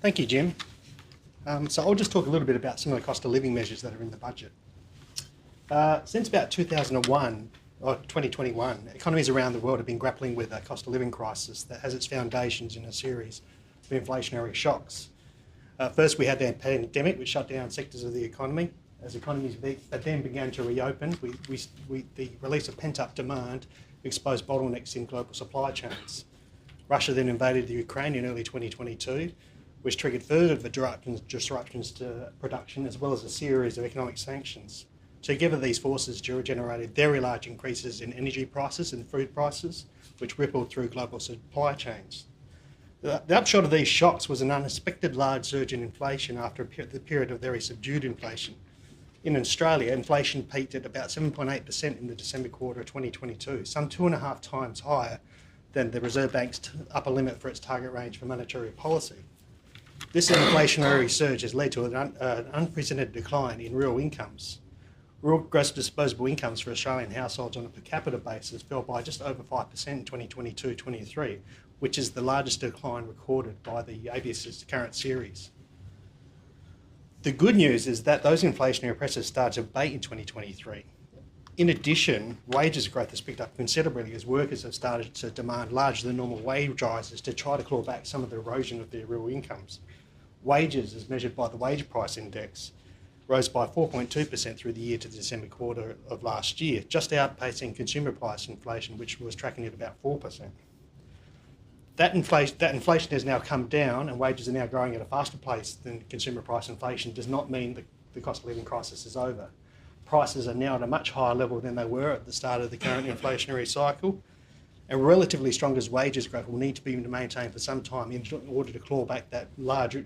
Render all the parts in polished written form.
Thank you, Jim. So I'll just talk a little bit about some of the cost of living measures that are in the budget. Since about 2001 or 2021, economies around the world have been grappling with a cost of living crisis that has its foundations in a series of inflationary shocks. First, we had the pandemic, which shut down sectors of the economy. As economies then began to reopen, the release of pent-up demand exposed bottlenecks in global supply chains. Russia then invaded the Ukraine in early 2022, which triggered further disruptions to production, as well as a series of economic sanctions. Together, these forces generated very large increases in energy prices and food prices, which rippled through global supply chains. The upshot of these shocks was an unexpected large surge in inflation after the period of very subdued inflation. In Australia, inflation peaked at about 7.8% in the December quarter of 2022, some 2.5 times higher than the Reserve Bank's upper limit for its target range for monetary policy. This inflationary surge has led to an unprecedented decline in real incomes. Real gross disposable incomes for Australian households on a per capita basis fell by just over 5% in 2022-23, which is the largest decline recorded by the ABS's current series. The good news is that those inflationary pressures started to abate in 2023. In addition, wages growth has picked up considerably as workers have started to demand larger than normal wage rises to try to claw back some of the erosion of their real incomes. Wages, as measured by the Wage Price Index, rose by 4.2% through the year to the December quarter of last year, just outpacing consumer price inflation, which was tracking at about 4%. That inflation has now come down and wages are now growing at a faster pace than consumer price inflation does not mean that the cost of living crisis is over. Prices are now at a much higher level than they were at the start of the current inflationary cycle, and relatively strong as wages growth will need to be maintained for some time in order to claw back that large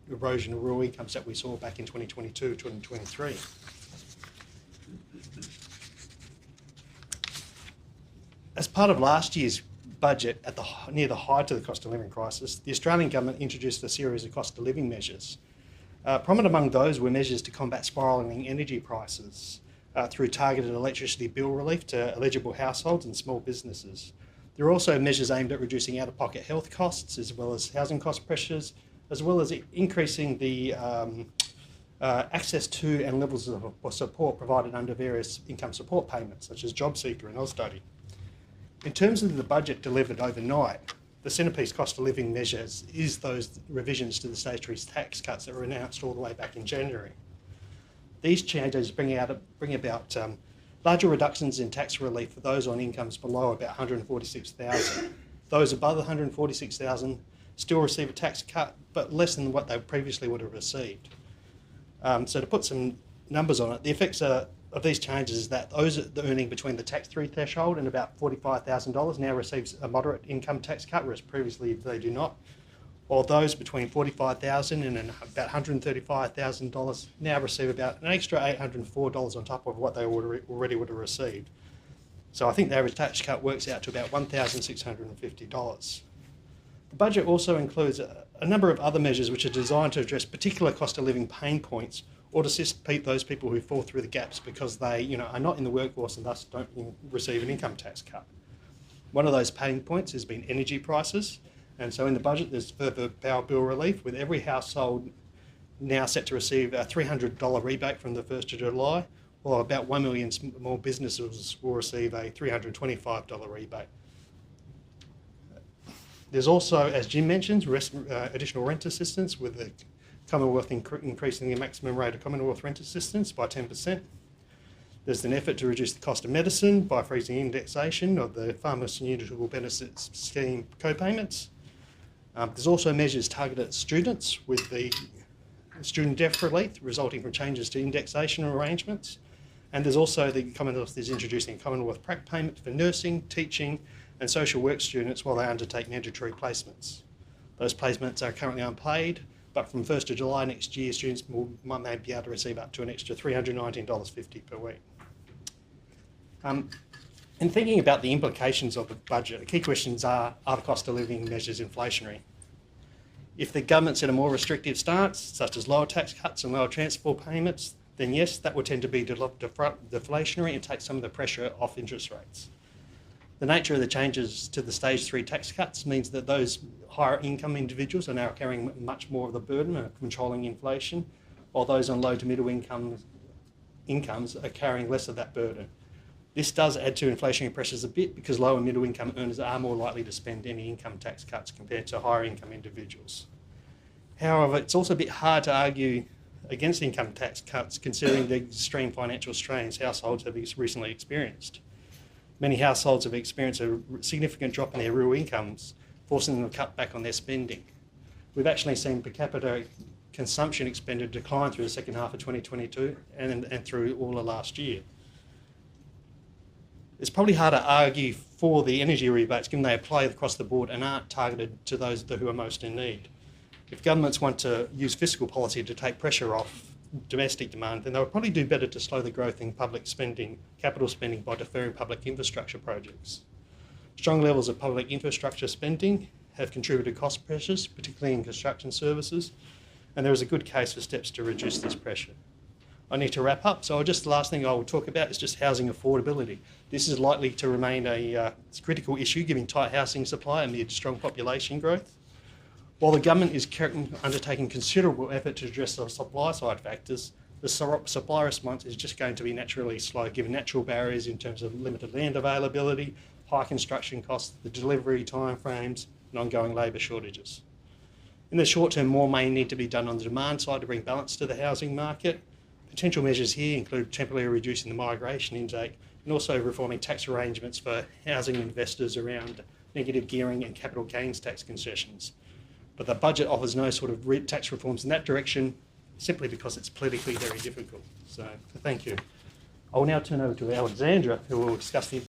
erosion of real incomes that we saw back in 2022, 2023. As part of last year's budget, near the height of the cost of living crisis, the Australian government introduced a series of cost of living measures. Prominent among those were measures to combat spiralling energy prices through targeted electricity bill relief to eligible households and small businesses. There are also measures aimed at reducing out-of-pocket health costs, as well as housing cost pressures, as well as increasing the access to and levels of support provided under various income support payments, such as JobSeeker and AusStudy. In terms of the budget delivered overnight, the centrepiece cost of living measures is those revisions to the statutory tax cuts that were announced all the way back in January. These changes bring about larger reductions in tax relief for those on incomes below about $146,000. Those above the $146,000 still receive a tax cut, but less than what they previously would have received. So to put some numbers on it, the effects of these changes is that those earning between the tax-free threshold and about $45,000 now receives a moderate income tax cut, whereas previously they do not. While those between $45,000 and about $135,000 now receive about an extra $804 on top of what they already would have received. So I think the average tax cut works out to about $1,650. The budget also includes a number of other measures which are designed to address particular cost of living pain points or to assist those people who fall through the gaps because they are not in the workforce and thus don't receive an income tax cut. One of those pain points has been energy prices. And so in the budget, there's further power bill relief, with every household now set to receive a $300 rebate from the 1st of July, while about 1 million small businesses will receive a $325 rebate. There's also, as Jim mentions, additional rent assistance, with the Commonwealth increasing the maximum rate of Commonwealth rent assistance by 10%. There's an effort to reduce the cost of medicine by freezing indexation of the Pharmaceutical Benefits Scheme co-payments. There's also measures targeted at students with the student debt relief resulting from changes to indexation arrangements. And there's also the Commonwealth is introducing a Commonwealth prac payment for nursing, teaching and social work students while they undertake mandatory placements. Those placements are currently unpaid, but from 1st of July next year, students may be able to receive up to an extra $319.50 per week. In thinking about the implications of the budget, the key questions are the cost of living measures inflationary? If the government set a more restrictive stance, such as lower tax cuts and lower transport payments, then yes, that would tend to be deflationary and take some of the pressure off interest rates. The nature of the changes to the stage 3 tax cuts means that those higher income individuals are now carrying much more of the burden of controlling inflation, while those on low to middle incomes are carrying less of that burden. This does add to inflationary pressures a bit because low and middle income earners are more likely to spend any income tax cuts compared to higher income individuals. However, it's also a bit hard to argue against income tax cuts considering the extreme financial strains households have recently experienced. Many households have experienced a significant drop in their real incomes, forcing them to cut back on their spending. We've actually seen per capita consumption expenditure decline through the second half of 2022 and through all of last year. It's probably hard to argue for the energy rebates given they apply across the board and aren't targeted to those who are most in need. If governments want to use fiscal policy to take pressure off domestic demand, then they would probably do better to slow the growth in public spending, capital spending, by deferring public infrastructure projects. Strong levels of public infrastructure spending have contributed to cost pressures, particularly in construction services, and there is a good case for steps to reduce this pressure. I need to wrap up, so the last thing I will talk about is just housing affordability. This is likely to remain a critical issue given tight housing supply amid strong population growth. While the government is undertaking considerable effort to address the supply side factors, the supply response is just going to be naturally slow given natural barriers in terms of limited land availability, high construction costs, the delivery timeframes, and ongoing labour shortages. In the short term, more may need to be done on the demand side to bring balance to the housing market. Potential measures here include temporarily reducing the migration intake and also reforming tax arrangements for housing investors around negative gearing and capital gains tax concessions. But the budget offers no sort of tax reforms in that direction simply because it's politically very difficult. So thank you. I will now turn over to Alexandra, who will discuss the